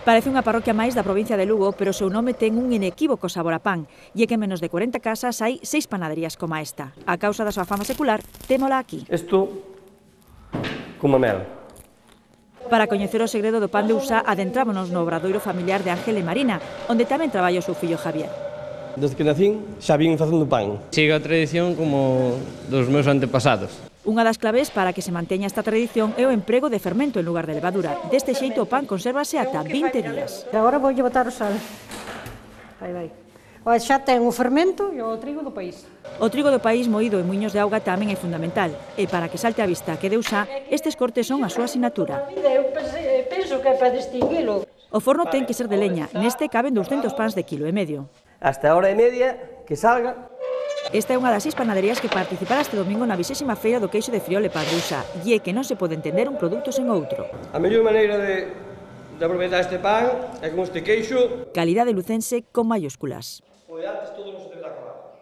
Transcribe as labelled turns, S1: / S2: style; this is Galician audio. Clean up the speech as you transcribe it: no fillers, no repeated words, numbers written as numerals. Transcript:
S1: Parece unha parroquia máis da provincia de Lugo, pero o seu nome ten un inequívoco sabor a pan, e é que en menos de 40 casas hai 6 panaderías como esta. A causa da súa fama secular, témola aquí.
S2: Isto, como mel.
S1: Para coñecer o segredo do pan de Usa, adentrámonos no obradoiro familiar de Ángel e Marina, onde tamén traballa o seu fillo Javier.
S2: Desde que nacín xa vin facendo pan.
S3: Sigo a tradición como dos meus antepasados.
S1: Unha das claves para que se manteña esta tradición é o emprego de fermento en lugar de levadura. Deste xeito o pan consérvase ata 20 días.
S4: Agora voulle botar o sal. Vai. Xa ten o fermento e o trigo do país.
S1: O trigo do país moído en muiños de auga tamén é fundamental. E para que salte á vista que de Usa, estes cortes son a súa asinatura.
S4: Eu penso que é para distinguilo.
S1: O forno ten que ser de leña. Neste caben 200 pans de 1,5 kg.
S2: Hasta a hora e media que salga.
S1: Esta é unha das 6 panaderías que participará este domingo na 20ª Feira do Queixo de Friol e Pan de Usa, e é que non se pode entender un produto sen outro.
S2: A mellor maneira de aproveitar este pan é con este queixo.
S1: Calidade lucense con mayúsculas.
S2: O de antes todo non se debe acabar.